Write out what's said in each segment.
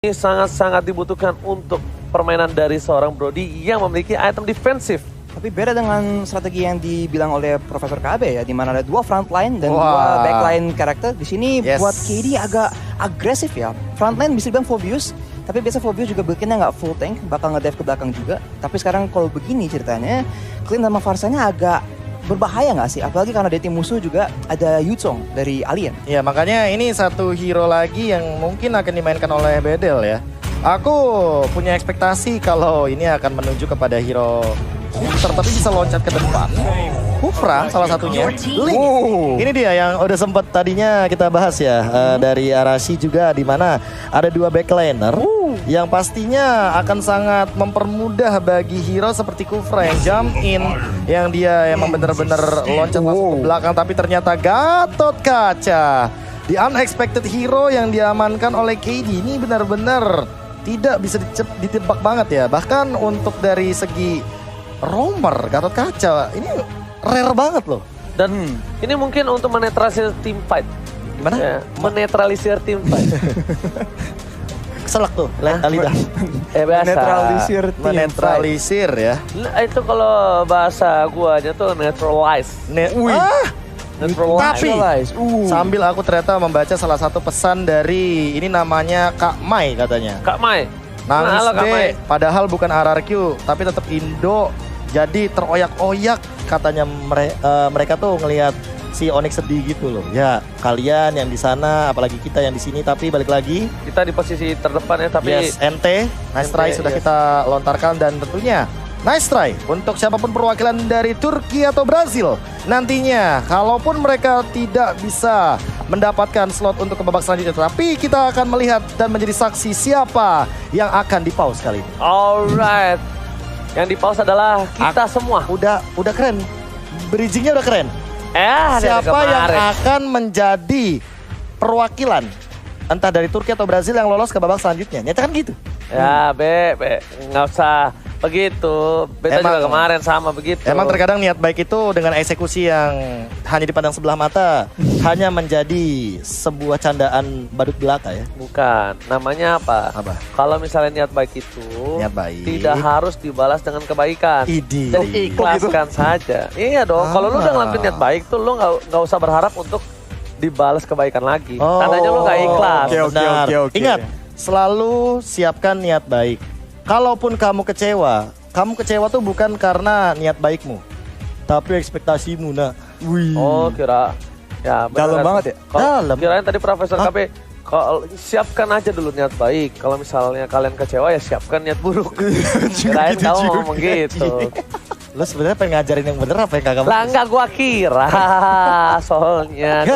Ini sangat-sangat dibutuhkan untuk permainan dari seorang Brody yang memiliki item defensif. Tapi beda dengan strategi yang dibilang oleh Profesor KB ya, di mana ada dua frontline dan dua backline karakter. Di sini buat KD agak agresif ya. Frontline bisa dibilang Phobius, tapi biasa Phobius juga bikinnya nggak full tank, bakal nge-dive ke belakang juga. Tapi sekarang kalau begini ceritanya, Clean sama Farsanya agak berbahaya nggak sih? Apalagi karena di tim musuh juga ada Yutsong dari Alien. Ya makanya ini satu hero lagi yang mungkin akan dimainkan oleh Bedel ya. Aku punya ekspektasi kalau ini akan menuju kepada hero Hunter tapi bisa loncat ke depan. Kufra salah satunya. Ini dia yang udah sempat tadinya kita bahas ya dari Arashi juga, di mana ada dua backliner yang pastinya akan sangat mempermudah bagi hero seperti Kufra yang jump in, yang dia emang bener-bener loncat masuk ke belakang, tapi ternyata Gatot Kaca, the unexpected hero yang diamankan oleh KD ini benar-benar tidak bisa ditebak banget ya. Bahkan untuk dari segi roamer Gatot Kaca ini rare banget loh. Dan ini mungkin untuk menetralisir tim fight. Gimana? Ya, menetralisir tim fight. Keselak tuh, lidah. Biasa. Menetralisir ya. Itu kalau bahasa gua aja tuh neutralize. Tapi sambil aku ternyata membaca salah satu pesan dari ini namanya Kak Mai katanya. Kak Mai. Nangis halo, Kak Mai. Padahal bukan RRQ tapi tetap Indo. Jadi teroyak-oyak katanya mereka tuh ngelihat si Onyx sedih gitu loh. Ya kalian yang di sana, apalagi kita yang di sini, tapi balik lagi kita di posisi terdepan ya, tapi NT, nice try sudah kita lontarkan, dan tentunya nice try untuk siapapun perwakilan dari Turki atau Brazil. Nantinya kalaupun mereka tidak bisa mendapatkan slot untuk ke babak selanjutnya, tapi kita akan melihat dan menjadi saksi siapa yang akan di-pause kali ini. Alright. Yang di-pause adalah kita semua. Udah keren. Bridgingnya udah keren. Siapa yang akan menjadi perwakilan entah dari Turki atau Brazil yang lolos ke babak selanjutnya? Nyatakan gitu. Ya, nggak usah begitu. Beta juga kemarin sama begitu. Emang terkadang niat baik itu dengan eksekusi yang hanya dipandang sebelah mata hanya menjadi sebuah candaan badut belaka ya. Bukan, namanya apa? Kalau misalnya niat baik itu tidak harus dibalas dengan kebaikan. Jadi ikhlaskan saja. Iya dong, kalau lu udah ngelakuin niat baik tuh lu nggak usah berharap untuk dibalas kebaikan lagi. Tandanya lu nggak ikhlas. Benar. Ingat, selalu siapkan niat baik. Kalaupun kamu kecewa tuh bukan karena niat baikmu, tapi ekspektasimu, nak. Oh, kira. Ya, dalam banget ya? Dalam. Kirain tadi Profesor KB, kalau siapkan aja dulu niat baik. Kalau misalnya kalian kecewa ya siapkan niat buruk. Kirain kamu ngomong gitu. Lo sebenarnya pengen ngajarin yang bener apa yang kagak? Lah enggak gua kira soalnya.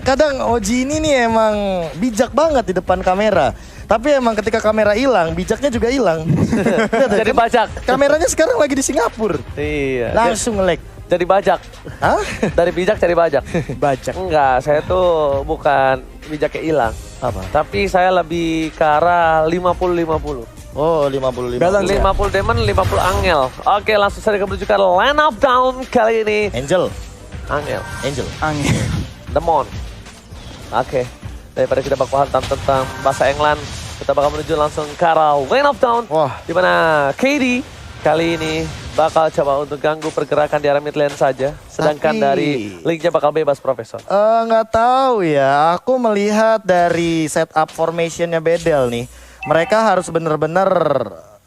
Kadang Oji ini nih emang bijak banget di depan kamera. Tapi emang ketika kamera hilang, bijaknya juga hilang. Jadi bajak. Kameranya sekarang lagi di Singapura. Iya. Langsung nge-lag. Jadi bajak. Hah? Dari bijak jadi bajak. Bajak. Enggak, saya tuh bukan bijaknya hilang. Apa? Tapi saya lebih ke arah 50-50. Oh, 50-50. 50 demon, 50 angel. Oke, langsung saja menuju ke line of down kali ini. Angel. Demon. Oke. Daripada kita bakal hantam tentang bahasa England, kita bakal menuju langsung ke arah line of down. Di mana KD kali ini bakal coba untuk ganggu pergerakan di area mid lane saja. Sedangkan dari linknya bakal bebas, Profesor. Nggak tahu ya, aku melihat dari setup formationnya Bedel nih. Mereka harus benar-benar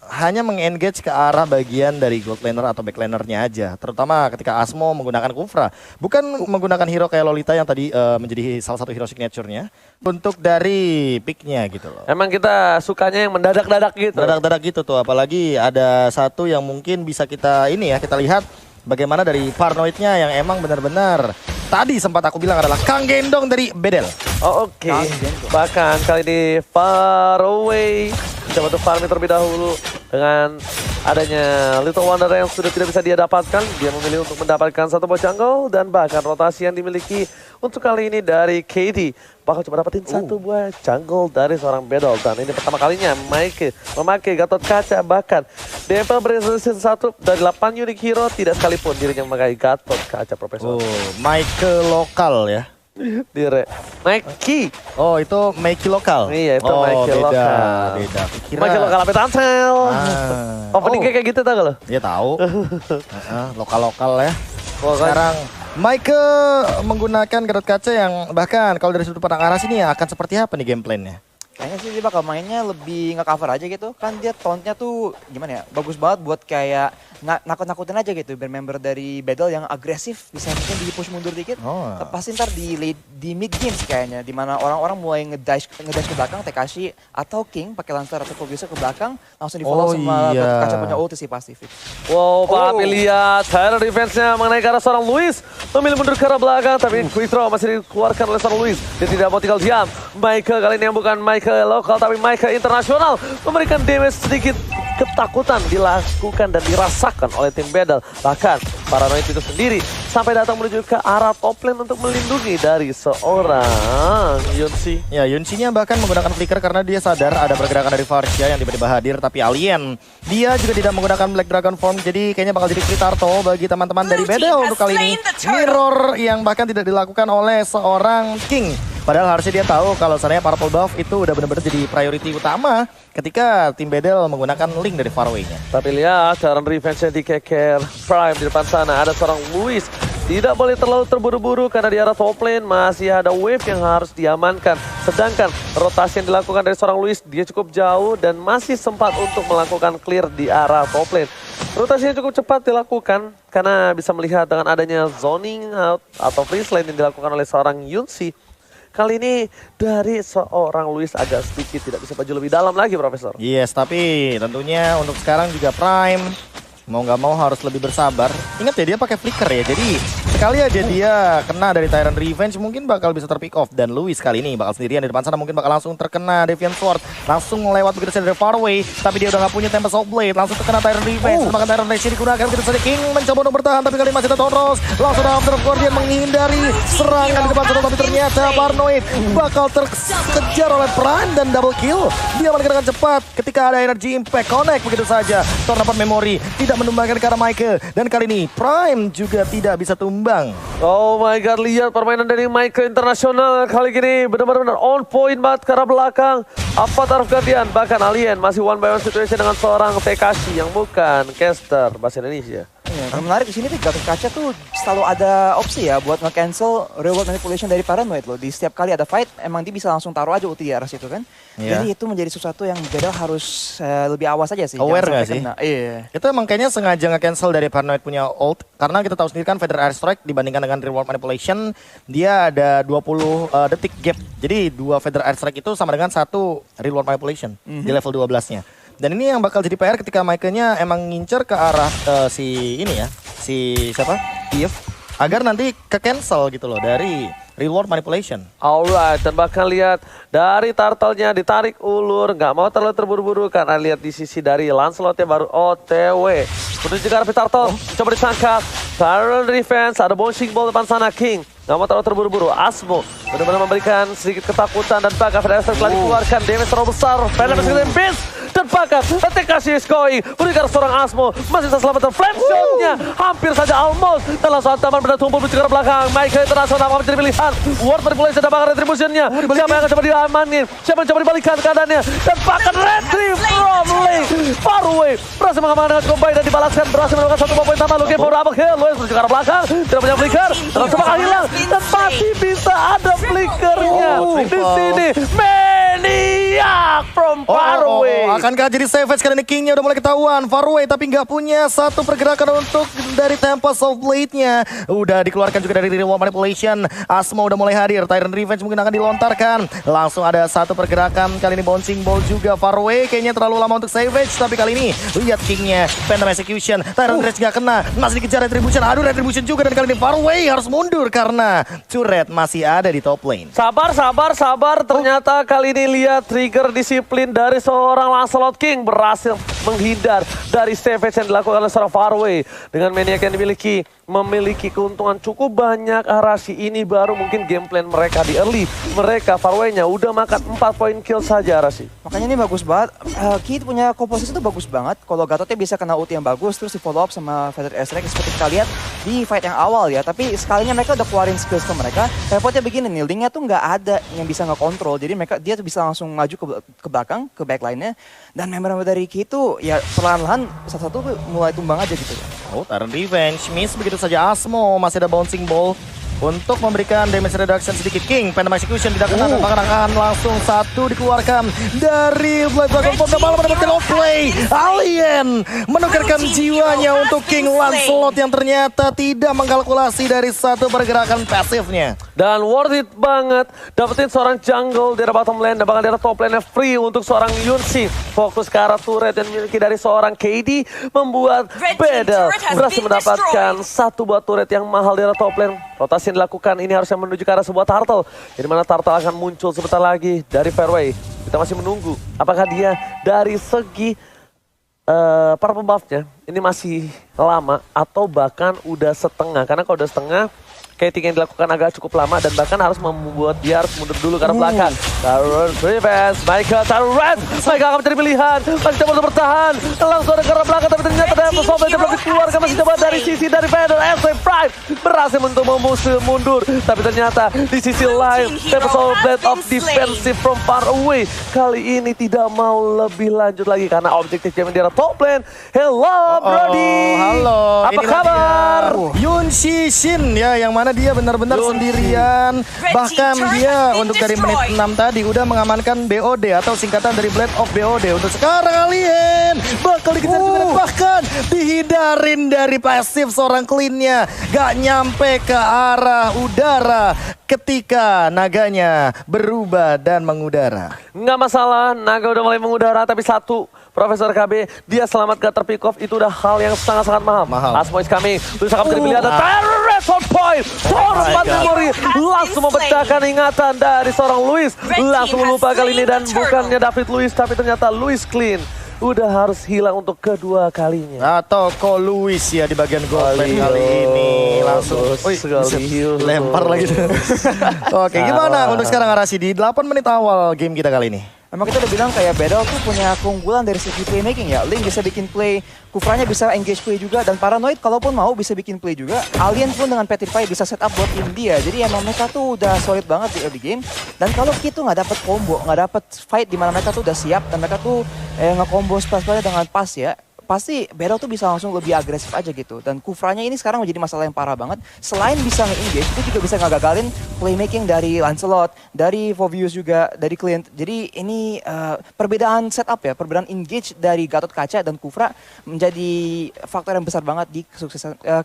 hanya mengengage ke arah bagian dari gold laner atau backlinernya aja. Terutama ketika Asmo menggunakan Kufra. Bukan menggunakan hero kayak Lolita yang tadi menjadi salah satu hero signature-nya. Untuk dari picknya gitu loh. Emang kita sukanya yang mendadak-dadak gitu. Mendadak-dadak gitu tuh. Apalagi ada satu yang mungkin bisa kita kita lihat bagaimana dari paranoidnya yang emang benar-benar tadi sempat aku bilang adalah Kang Gendong dari Bedel. Oke. Bahkan kali ini far away. Coba untuk farming terlebih dahulu dengan adanya Little Wonder yang sudah tidak bisa dia dapatkan. Dia memilih untuk mendapatkan satu buah jungle dan bahkan rotasi yang dimiliki untuk kali ini dari KD. Bakal coba dapetin satu buah jungle dari seorang Bedel. Dan ini pertama kalinya memakai Gatot Kaca. Bahkan DMPL Season 1 dari 8 unique hero tidak sekalipun dirinya memakai Gatot Kaca, Profesor. Michael lokal ya. Dire. Mikey. Oh itu Mikey lokal? Iya itu oh, Mikey beda, lokal. Beda. Mikey lokal apa tansel. Opening kayak gitu tau gak lo? Iya tahu. Lokal-lokal ya. Oh, Sekarang Mike menggunakan Garut kaca yang bahkan kalau dari sudut pandang arah sini ya akan seperti apa nih game plan-nya? Kayaknya sih dia bakal mainnya lebih nge-cover aja gitu. Kan dia tauntnya tuh gimana ya, bagus banget buat kayak nakut-nakutin aja gitu. Member dari battle yang agresif, bisa mungkin di push mundur dikit. Pasti ntar di mid game sih kayaknya. Dimana orang-orang mulai ngedash ke belakang, Tekashi atau King pakai Lancer atau Focusnya ke belakang. Langsung di follow sama kaca punya ulti sih pasti. Wow, Pak lihat Tyron defense-nya mengenai ke arah seorang Luis. Memilih mundur ke arah belakang, tapi quick throw masih dikeluarkan oleh seorang Luis. Dia tidak mau tinggal diam. Michael kali ini yang bukan Michael lokal, tapi Michael internasional. Memberikan damage sedikit ketakutan dilakukan dan dirasakan oleh tim Battle. Bahkan Paranoid itu sendiri sampai datang menuju ke arah top lane untuk melindungi dari seorang Yunsi. Ya, Yunsi-nya bahkan menggunakan flicker karena dia sadar ada pergerakan dari Varsha yang tiba-tiba hadir. Tapi Alien, dia juga tidak menggunakan Black Dragon Form. Jadi kayaknya bakal jadi free turtle bagi teman-teman dari Battle untuk kali ini. Mirror yang bahkan tidak dilakukan oleh seorang King. Padahal harusnya dia tahu kalau sebenarnya purple buff itu udah benar-benar jadi priority utama ketika tim Battle menggunakan link dari faraway-nya. Tapi lihat cara revenge-nya di keker Prime di depan sana. Ada seorang Luis. Tidak boleh terlalu terburu-buru karena di arah top lane masih ada wave yang harus diamankan. Sedangkan rotasi yang dilakukan dari seorang Luis, dia cukup jauh dan masih sempat untuk melakukan clear di arah top lane. Rotasinya cukup cepat dilakukan karena bisa melihat dengan adanya zoning out atau freeze lane yang dilakukan oleh seorang Yunsi. Kali ini dari seorang Luis agak sedikit tidak bisa maju lebih dalam lagi, Profesor. Yes, tapi tentunya untuk sekarang juga Prime mau nggak mau harus lebih bersabar. Ingat ya dia pakai flicker ya, jadi sekali aja dia kena dari Tyrant Revenge mungkin bakal bisa terpick off. Dan Luis kali ini bakal sendirian di depan sana, mungkin bakal langsung terkena Deviant Sword. Langsung lewat begitu saja dari faraway, tapi dia udah nggak punya Tempest of Blade. Langsung terkena Tyrant Revenge, bahkan Tyrant Revenge digunakan begitu saja. King mencoba untuk bertahan, tapi kali ini masih ada Tauros. Langsung ada After Guardian menghindari serangan di depan sana, tapi ternyata Paranoid bakal terkejar oleh Prime dan double kill. Dia menggerakkan cepat ketika ada energy impact connect begitu saja. Thor dapat memori, tidak menumbangkan ke arah Michael. Dan kali ini Prime juga tidak bisa tumbang. Oh my god, lihat permainan dari Michael internasional kali ini benar-benar on point banget ke arah belakang. Avatar of Guardian, bahkan Alien masih one by one situation dengan seorang Tekashi yang bukan caster bahasa Indonesia. Yang menarik di sini tuh Gatot Kaca tuh selalu ada opsi ya buat nge-cancel reward manipulation dari Paranoid loh. Di setiap kali ada fight, emang dia bisa langsung taruh aja ulti di arah situ kan. Jadi itu menjadi sesuatu yang Battle harus lebih awas aja sih. Aware gak sih? Iya. Itu emang kayaknya sengaja nge-cancel dari Paranoid punya ult. Karena kita tahu sendiri kan Feather Airstrike dibandingkan dengan reward manipulation, dia ada 20 detik gap. Jadi 2 Feather Airstrike itu sama dengan 1 reward manipulation di level 12-nya. Dan ini yang bakal jadi PR ketika Michael-nya emang ngincer ke arah si ini ya, si siapa? Eve, agar nanti ke-cancel gitu loh dari reward manipulation. Alright, dan bahkan lihat dari turtle-nya ditarik ulur, nggak mau terlalu terburu-buru karena lihat di sisi dari Lancelot-nya baru OTW. Menuju ke arah turtle, coba disangkap. Tyrant Defense, ada bouncing ball depan sana King. Nggak mau terlalu terburu-buru. Asmo benar-benar memberikan sedikit ketakutan dan bahkan Federer telah dikeluarkan. Damage terlalu besar. Federer masih dengan base. Dan bahkan Tekashi is going. Berikan seorang Asmo. Masih bisa selamatkan flame shot-nya. Hampir saja almost. Dan langsung hantaman benda tumpul menuju ke arah belakang. Michael internasional akan menjadi pilihan. Ward manipulation dan bahkan retribution-nya. Siapa yang akan coba diamanin? Siapa yang coba dibalikan keadaannya? Dan bahkan retrieve from lane. Far away. Berhasil mengamankan dengan combine dan dibalaskan. Berhasil menemukan 1 poin tambah. Looking for double kill. Luis menuju ke arah belakang. Tidak punya flicker. Terus coba hilang. Dan masih bisa ada flickernya di sini. Maniac from Faraway. Akankah jadi savage karena ini King-nya udah mulai ketahuan. Faraway tapi nggak punya satu pergerakan untuk dari Tempest of Blade-nya. Udah dikeluarkan juga dari reward manipulation. Asmo udah mulai hadir. Tyrant Revenge mungkin akan dilontarkan. Langsung ada satu pergerakan. Kali ini bouncing ball juga. Faraway kayaknya terlalu lama untuk savage. Tapi kali ini lihat King-nya. Phantom Execution. Tyrant Revenge nggak kena. Masih dikejar Retribution. Aduh Retribution juga. Dan kali ini Faraway harus mundur karena turret masih ada di top lane. Sabar. Ternyata kali ini lihat trigger disiplin dari seorang Lancelot King berhasil menghindar dari Savage yang dilakukan oleh seorang Faraway. Dengan Maniac yang memiliki keuntungan cukup banyak. Arashi ini baru mungkin game plan mereka di early. Mereka Faraway-nya udah makan 4 poin kill saja Arashi. Makanya ini bagus banget. Kit punya komposisi itu bagus banget. Kalau Gatotnya bisa kena ulti yang bagus, terus di follow up sama Feather Airstrike seperti kita lihat di fight yang awal ya. Tapi sekalinya mereka udah keluarin skills ke mereka. Repotnya begini nih, Link-nya tuh nggak ada yang bisa ngekontrol. Jadi dia tuh bisa langsung maju ke belakang, ke backline-nya. Dan member-member dari Kit itu ya perlahan-lahan satu-satu mulai tumbang aja gitu. Oh, Tyrant Revenge miss begitu saja. Asmo masih ada bouncing ball untuk memberikan damage reduction sedikit. King, Phantom Execution tidak kena, bahkan akan langsung satu dikeluarkan dari Blade Dragon Form. Dan malah mendapatkan outplay. Alien menukarkan jiwanya untuk King Lancelot yang ternyata tidak mengkalkulasi dari satu pergerakan pasifnya. Dan worth it banget dapetin seorang jungle di arah bottom lane dan bahkan di arah top lane free untuk seorang Yunsi. Fokus ke arah turret yang dimiliki dari seorang KD membuat Bedel berhasil mendapatkan satu buah turret yang mahal di arah top lane. Rotasi yang dilakukan ini harusnya menuju ke arah sebuah turtle. Di mana turtle akan muncul sebentar lagi dari fairway. Kita masih menunggu apakah dia dari segi para pembuffnya ini masih lama atau bahkan udah setengah. Karena kalau udah setengah Kating yang dilakukan agak cukup lama dan bahkan harus membuat dia harus mundur dulu ke arah belakang. Tyrant Revenge, Michael akan menjadi pilihan. Masih coba untuk bertahan. Langsung ada ke arah belakang tapi ternyata ada Sobat yang belum dikeluarkan. Masih coba dari sisi dari Feather Airstrike Prime. Berhasil untuk memusuh mundur. Tapi ternyata di sisi lain Blade of Defensive from far away. Kali ini tidak mau lebih lanjut lagi karena objektif game di arah top lane. Hello Brody. Halo. Apa kabar? Yun Shin ya, yang mana dia benar-benar sendirian. Bahkan dia untuk dari menit 6 tadi udah mengamankan BOD atau singkatan dari Blade of BOD. Untuk sekarang Alien bakal dikejar juga, bahkan dihindarin dari pasif seorang clean-nya. Gak nyampe ke arah udara ketika naganya berubah dan mengudara. Nggak masalah, naga udah mulai mengudara tapi satu Profesor KB, dia selamat gak terpick off, itu udah hal yang sangat-sangat mahal. Asmo is coming, terus akan terpilih ada Tyrant on point. Seorang Memori langsung memecahkan ingatan dari seorang Luis. Langsung melupa kali ini dan bukannya David Luis, tapi ternyata Luis Clean. Udah harus hilang untuk kedua kalinya. Atau Ko Luis ya di bagian gold kali ini. Langsung lempar lagi. Oke, gimana untuk sekarang Arashi di 8 menit awal game kita kali ini? Memang kita udah bilang kayak Bedel tuh punya keunggulan dari segi playmaking ya. Link bisa bikin play, Kufranya bisa engage play juga, dan Paranoid kalaupun mau bisa bikin play juga. Alien pun dengan Petrify bisa setup buat tim dia. Jadi emang mereka tuh udah solid banget di early game. Dan kalau Kit tuh nggak dapet combo, nggak dapet fight di mana mereka tuh udah siap dan mereka tuh nge-combo pas-pasnya dengan pas ya. Pasti Bedel tuh bisa langsung lebih agresif aja gitu. Dan Kufranya ini sekarang menjadi masalah yang parah banget. Selain bisa nge-engage, itu juga bisa ngagagalin playmaking dari Lancelot, dari Fovius juga, dari Clint. Jadi ini perbedaan setup ya, perbedaan engage dari Gatot Kaca dan Kufra menjadi faktor yang besar banget di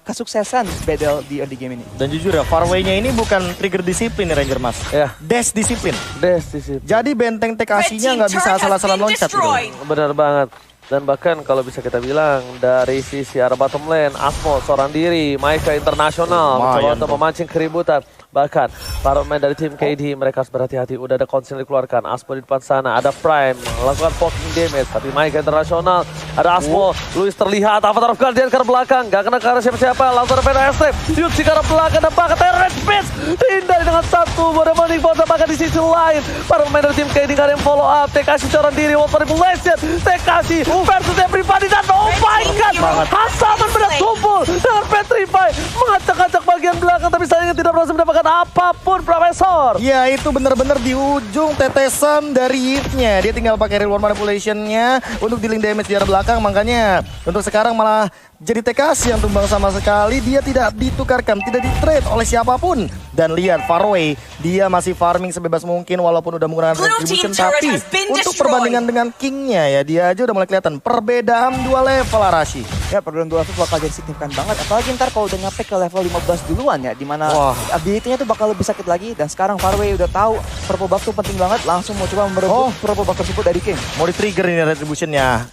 kesuksesan Bedel di early game ini. Dan jujur ya, Farway-nya ini bukan trigger disiplin ya Ranger Mas. Ya. Dash disiplin. Dash disiplin. Jadi benteng TKC-nya nggak bisa asal-asalan loncat gitu. Benar banget. Dan bahkan kalau bisa kita bilang dari sisi arah bottom lane, Asmo seorang diri, Maika Internasional mencoba untuk memancing keributan. Bahkan para pemain dari tim KD mereka harus berhati-hati. Udah ada konsen dikeluarkan. Asmo di depan sana, ada Prime melakukan poking damage. Tapi Maika Internasional, ada Asmo, Luis terlihat Avatar of Guardian ke belakang, gak kena ke arah siapa-siapa. Langsung ada Pena Airstrike, Yutsi ke arah belakang dan bahkan Terrence Spitz dihindari dengan satu bodoh money bot. Bahkan di sisi lain para pemain dari tim KD gak ada yang follow up. TKC seorang diri, World Manipulation, TKC versus everybody, dan oh my god, Hasaman benar tumpul dengan Petrify mengacak-acak bagian belakang, tapi sayangnya tidak berhasil mendapatkan apapun Profesor. Ya itu benar-benar di ujung tetesan dari hitnya. Dia tinggal pakai Real World Manipulation-nya untuk dealing damage di arah belakang. Makanya untuk sekarang malah jadi TKC yang tumbang sama sekali. Dia tidak ditukarkan, tidak di-trade oleh siapapun. Dan lihat Faraway, dia masih farming sebebas mungkin walaupun udah menggunakan retribution. Tapi untuk perbandingan dengan King-nya ya, dia aja udah mulai kelihatan perbedaan 2 level Arashi. Ya, perbedaan 2 level bakal jadi signifikan banget. Apalagi ntar kalau udah nyampe ke level 15 duluan ya, dimana ability-nya tuh bakal lebih sakit lagi. Dan sekarang Faraway udah tahu purple buff tuh penting banget, langsung mau coba merebut purple buff tersebut dari King. Mau di-trigger ini retribution-nya.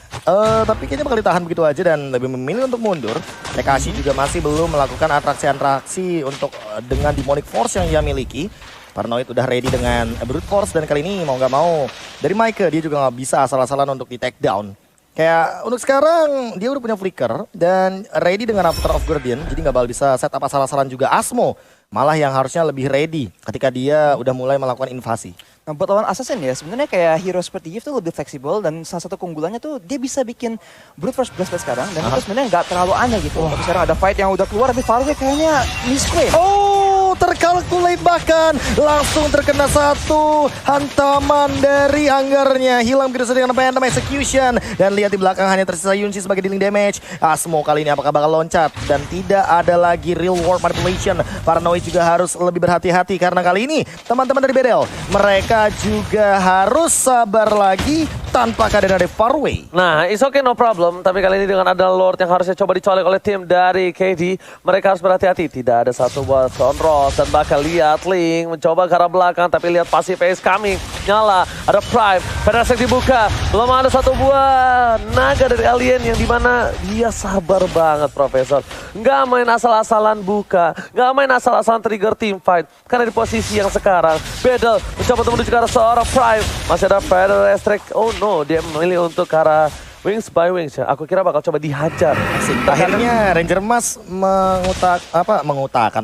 Tapi kayaknya bakal ditahan begitu aja dan lebih memilih untuk mundur. Tekashi juga masih belum melakukan atraksi-atraksi untuk dengan demonic force yang ia miliki. Paranoid udah ready dengan brute force dan kali ini mau nggak mau dari Micah dia juga nggak bisa asal-asalan untuk di take down. Kayak untuk sekarang dia udah punya flicker dan ready dengan Avatar of Guardian, jadi nggak bakal bisa set up asal-asalan juga. Asmo malah yang harusnya lebih ready ketika dia udah mulai melakukan invasi. Nah, buat lawan Assassin ya, sebenarnya kayak hero seperti Yves tuh lebih fleksibel dan salah satu keunggulannya tuh dia bisa bikin brute force blast sekarang dan itu sebenarnya nggak terlalu aneh gitu. Tapi sekarang ada fight yang udah keluar tapi Farway kayaknya misclaim. Terkalkulate bahkan langsung terkena satu hantaman dari anggarnya, hilang begitu saja dengan Phantom Execution dan lihat di belakang hanya tersisa Yunsi sebagai dealing damage. Asmo kali ini apakah bakal loncat dan tidak ada lagi real world manipulation. Paranoid juga harus lebih berhati-hati karena kali ini teman-teman dari Bedel mereka juga harus sabar lagi tanpa kehadiran dari Farway. Nah, it's okay, no problem. Tapi kali ini dengan ada Lord yang harusnya coba dicolek oleh tim dari KD, mereka harus berhati-hati. Tidak ada satu buat Sonros dan bakal lihat Link mencoba ke arah belakang, tapi lihat passive face coming. Nyala, ada Prime, Federasek dibuka. Belum ada satu buah naga dari alien yang dimana dia sabar banget, Profesor. Nggak main asal-asalan buka, nggak main asal-asalan trigger team fight. Karena di posisi yang sekarang, Bedel mencoba untuk menuju ke arah seorang Prime. Masih ada Federasek. Oh no, dia memilih untuk ke arah Wings by Wings ya. Aku kira bakal coba dihajar. Akhirnya Ranger Mas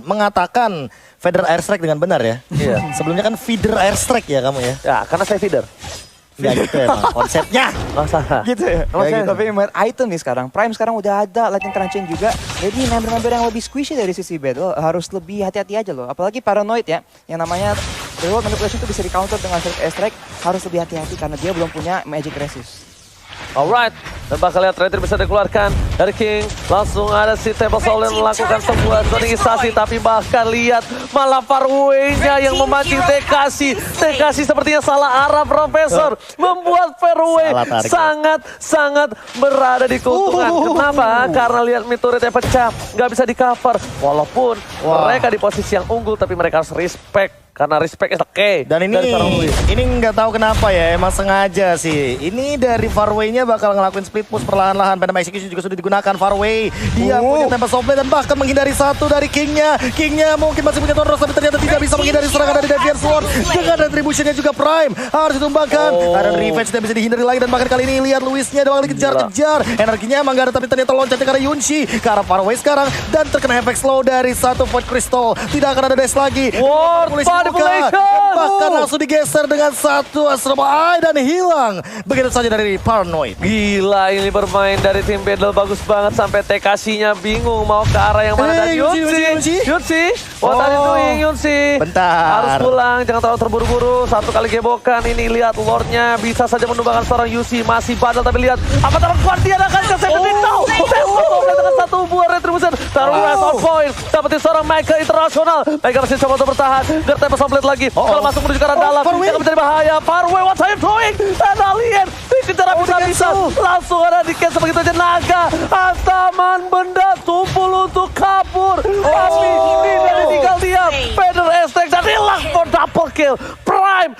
mengatakan Feeder Airstrike dengan benar ya. Iya. Sebelumnya kan Feeder Airstrike ya kamu ya. Ya, karena saya feeder. Ya gitu ya konsepnya. Masalah. Gitu ya. Gitu. Tapi main item nih sekarang. Prime sekarang udah ada, Lightning Crunching juga. Jadi member-member yang lebih squishy dari sisi Battle harus lebih hati-hati aja loh. Apalagi Paranoid ya. Yang namanya Reward Manipulation itu bisa di-counter dengan Airstrike. Harus lebih hati-hati karena dia belum punya Magic Resist. Alright, dan bakal lihat Trader bisa dikeluarkan dari King. Langsung ada si Table Soul yang melakukan sebuah zoningisasi, tapi bahkan lihat malah Farway-nya yang memancing Tekashi. Tekashi sepertinya salah arah, Profesor. Membuat Farway sangat berada di keuntungan. Kenapa? Karena lihat mid turretnya pecah, nggak bisa di cover. Walaupun mereka di posisi yang unggul, tapi mereka harus respect. Karena respect is okay. Dan ini nggak tahu kenapa ya, emang sengaja sih. Ini dari Farway-nya bakal ngelakuin split push perlahan-lahan. Phantom Execution juga sudah digunakan. Farway dia punya Tempest of Blade dan bahkan menghindari satu dari King-nya. King-nya mungkin masih punya Tonros tapi ternyata tidak bisa menghindari serangan dari Deviant Sword. Dengan retribution-nya juga Prime harus ditumbangkan. Ada revenge tidak bisa dihindari lagi dan bahkan kali ini lihat Luis-nya doang dikejar-kejar. Energinya emang gak ada tapi ternyata loncatnya ke arah Yunshi. Ke arah Farway sekarang dan terkena efek slow dari satu Void Crystal. Tidak akan ada dash lagi. Bahkan langsung digeser dengan satu Astroba dan hilang begitu saja dari Paranoid. Gila, ini bermain dari tim Battle bagus banget sampai Tekashi-nya bingung mau ke arah yang mana. Dan Yunshi, what are you doing Yunshi? Bentar. Harus pulang, jangan terlalu terburu-buru. Satu kali gebokan, ini lihat Lordnya bisa saja menumbangkan seorang Yunshi. Masih badal tapi lihat apa taruh Guardian akan ke Seventeen. Dengan satu buah retribution. Taruh on point. Dapetin seorang Mega Internasional. Mega masih coba untuk bertahan. Gertep Somplet lagi. Kalau masuk menuju ke arah dalam, yang menjadi bahaya. Farway, what are you doing? Dan alien dikejar bisa. Langsung ada di cancel begitu aja. Naga, hantaman benda tumpul untuk kabur. Tapi tidak ditinggal dia. Feather Airstrike dan hilang for double kill. Prime.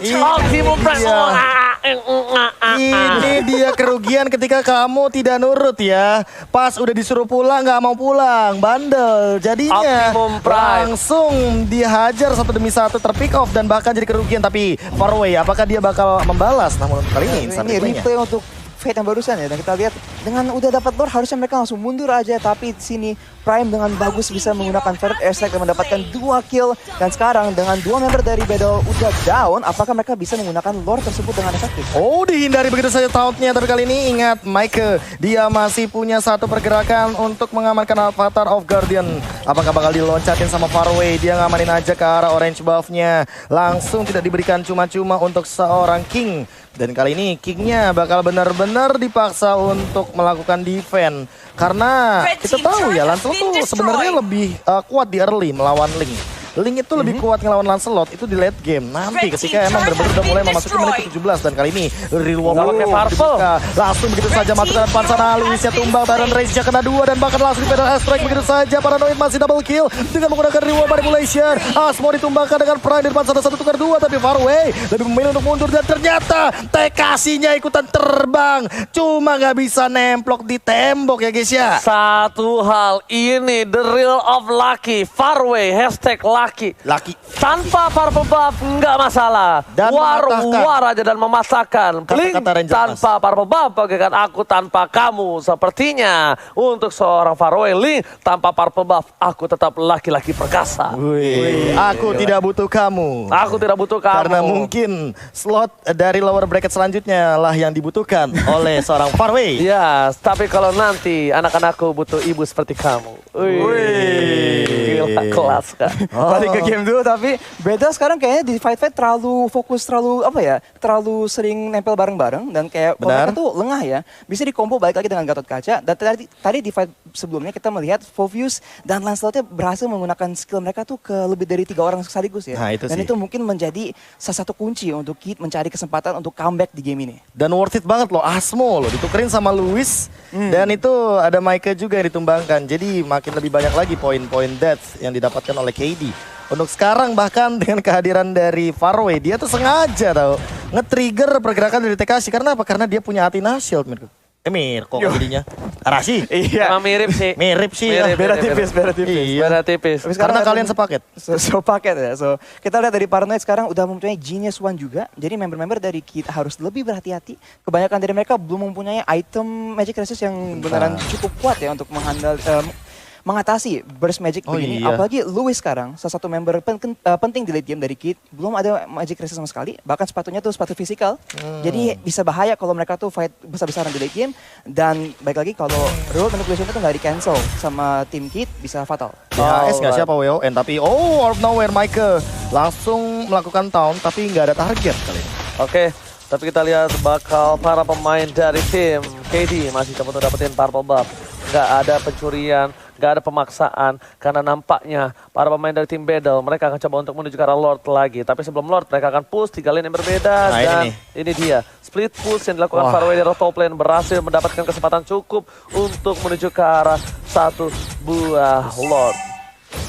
Ultimate Prime. Ini dia kerugian ketika kamu tidak nurut ya. Pas udah disuruh pulang nggak mau pulang, bandel. Jadinya langsung dihajar satu demi satu, terpick off dan bahkan jadi kerugian. Tapi Farway apakah dia bakal membalas? Namun kali ini replay untuk Fate yang barusan ya, dan kita lihat dengan udah dapat Lord harusnya mereka langsung mundur aja, tapi di sini Prime dengan bagus bisa menggunakan Ferret Airstrike dan mendapatkan 2 kill. Dan sekarang dengan 2 member dari Battle udah down, apakah mereka bisa menggunakan Lord tersebut dengan efektif? Oh, dihindari begitu saja tauntnya, tapi kali ini ingat Mike, dia masih punya satu pergerakan untuk mengamankan Avatar of Guardian. Apakah bakal diloncatin sama Farway? Dia ngamanin aja ke arah orange buff-nya. Langsung tidak diberikan cuma-cuma untuk seorang King. Dan kali ini King-nya bakal benar-benar dipaksa untuk melakukan defense. Karena kita tahu ya, Lancelot tuh sebenarnya lebih kuat di early melawan Link. Link itu lebih kuat ngelawan Lancelot itu di late game. Nanti ketika emang benar-benar udah mulai memasuki menit ke-17. Dan kali ini Real dibuka. Langsung begitu saja masuk ke depan sana. Luisnya tumbang, Baron Rage-nya kena 2. Dan bahkan langsung di pedal Airstrike begitu saja. Paranoid masih double kill dengan menggunakan Reward Manipulation. Asmo ditumbangkan dengan Prime di depan sana, 1 tukar 2. Tapi Farway lebih memilih untuk mundur. Dan ternyata Tekashi-nya ikutan terbang. Cuma nggak bisa nemplok di tembok ya guys ya. Satu hal ini, the real of lucky. Farway, hashtag lucky. laki. Laki. Tanpa purple buff nggak masalah. Dan mematahkan. War aja dan mematahkan. Blink Kata-kata Ranger tanpa purple buff bagaikan aku tanpa kamu. Sepertinya untuk seorang Faraway Link tanpa purple buff aku tetap laki-laki perkasa. Wih, aku tidak butuh kamu. Aku tidak butuh kamu. Karena mungkin slot dari lower bracket selanjutnya lah yang dibutuhkan oleh seorang Faraway. Ya, tapi kalau nanti anak-anakku butuh ibu seperti kamu. Wih, gila, kelas kan. Balik ke game dulu, tapi beda sekarang kayaknya di fight-fight terlalu fokus, terlalu sering nempel bareng-bareng dan kayak mereka tuh lengah ya. Bisa dikombo balik lagi dengan Gatot Kaca. Dan tadi di fight sebelumnya kita melihat Phoveus dan Lancelotnya berhasil menggunakan skill mereka tuh ke lebih dari 3 orang sekaligus ya. Nah, itu dan sih. itu mungkin menjadi salah satu kunci untuk Kid mencari kesempatan untuk comeback di game ini. Dan worth it banget loh, Asmo loh ditukerin sama Luis. Dan itu ada Maika juga yang ditumbangkan. Jadi makin lebih banyak lagi poin-poin death yang didapatkan oleh KD. Untuk sekarang bahkan dengan kehadiran dari Faraway, dia tuh sengaja tau nge-trigger pergerakan dari Tekashi. Karena apa? Karena dia punya Athena Shield, Mirko. Kok jadinya? Arashi? Iya. Emang mirip sih. Mirip sih. Mirip, Beda mirip, tipis, beda tipis. Iya. Beda tipis. Tapi sekarang Karena kalian sepaket. Sepaket ya. So, kita lihat dari Paranoid sekarang udah mempunyai Genius One juga. Jadi member-member dari kita harus lebih berhati-hati. Kebanyakan dari mereka belum mempunyai item Magic Resist yang beneran cukup kuat ya untuk mengatasi burst magic begini. Iya. Apalagi Louis sekarang, salah satu member penting di late game dari Kid, belum ada magic resist sama sekali. Bahkan sepatunya tuh sepatu fisikal. Jadi bisa bahaya kalau mereka tuh fight besar-besaran di late game. Dan baik lagi kalau rule manipulation itu nggak di cancel sama tim Kid, bisa fatal. DHS nggak siapa WON, tapi out of nowhere Mike langsung melakukan taunt tapi nggak ada target kali ini. Oke, tapi kita lihat bakal para pemain dari tim KD masih coba untuk dapetin purple buff. Nggak ada pencurian, nggak ada pemaksaan. Karena nampaknya para pemain dari tim Battle, mereka akan coba untuk menuju ke arah Lord lagi. Tapi sebelum Lord, mereka akan push 3 lane yang berbeda. Nah, dan ini dia, split push yang dilakukan Faraway dari top lane berhasil mendapatkan kesempatan cukup untuk menuju ke arah satu buah Lord.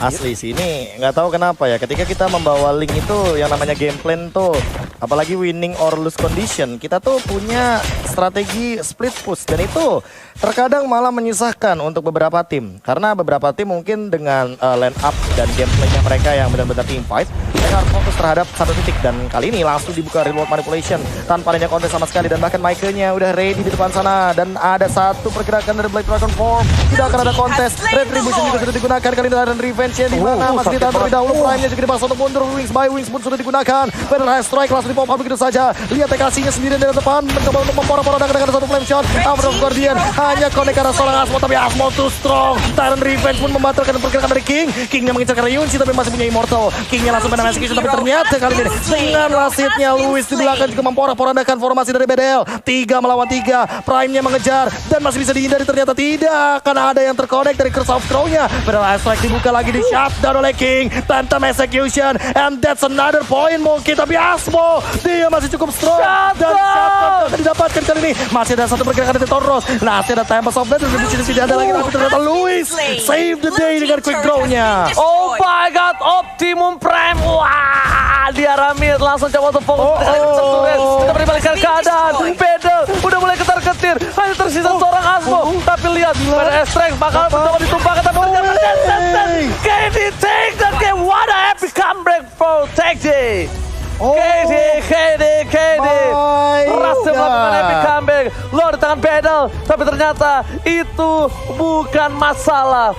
Asli sih, ini nggak tahu kenapa ya, ketika kita membawa Link itu yang namanya game plan tuh, apalagi winning or lose condition, kita tuh punya strategi split push. Dan itu terkadang malah menyusahkan untuk beberapa tim. Karena beberapa tim mungkin dengan line up dan gameplaynya mereka yang benar-benar team fight, mereka harus fokus terhadap satu titik. Dan kali ini langsung dibuka reload manipulation tanpa adanya kontes sama sekali. Dan bahkan Mike-nya udah ready di depan sana. Dan ada satu pergerakan dari Black Dragon Form, tidak akan ada kontes. Retribution juga sudah digunakan kali ini, dan revenge-nya di mana masih ditahan terlebih dahulu. Prime-nya juga dibahas untuk mundur. Wings by Wings pun sudah digunakan. Benar strike langsung dipompa begitu saja. Lihat TKC-nya sendirian dari depan, mencoba untuk memporak-porandakan dengan satu flame shot. Out of Guardian hanya connect karena seorang Asmo, tapi Asmo too strong. Tyrant Revenge pun membatalkan pergerakan dari King. Kingnya mengincar Ryunchi tapi masih punya Immortal. Kingnya langsung main execution, tapi ternyata kali ini dengan lasitnya Luis di belakang juga memporak-porandakan formasi dari BDL. 3 melawan 3, Prime-nya mengejar dan masih bisa dihindari, ternyata tidak. Karena ada yang terkonek dari Curse of Crow-nya. Padahal strike dibuka lagi, di shutdown oleh King. Phantom execution, and that's another point mungkin, tapi Asmo dia masih cukup strong. Dan shutdown akan didapatkan kali ini. Masih ada satu pergerakan dari Tauros. Masih ada Tempest of Death, dan di sini tidak ada lagi, tapi ternyata Luis save the day dengan quick draw-nya. Oh my god, Optimum Prime. Wah, dia Ramir langsung coba untuk fokus. Kita berbalikan keadaan. Battle udah mulai ketar-ketir. Hanya tersisa seorang Asmo. Tapi lihat, pada Strength bakal mencoba ditumpahkan. Tapi ternyata KD take that game. What a epic comeback for KD. KD. Berhasil melakukan epic comeback. Lo di tangan Battle. Tapi ternyata itu bukan masalah.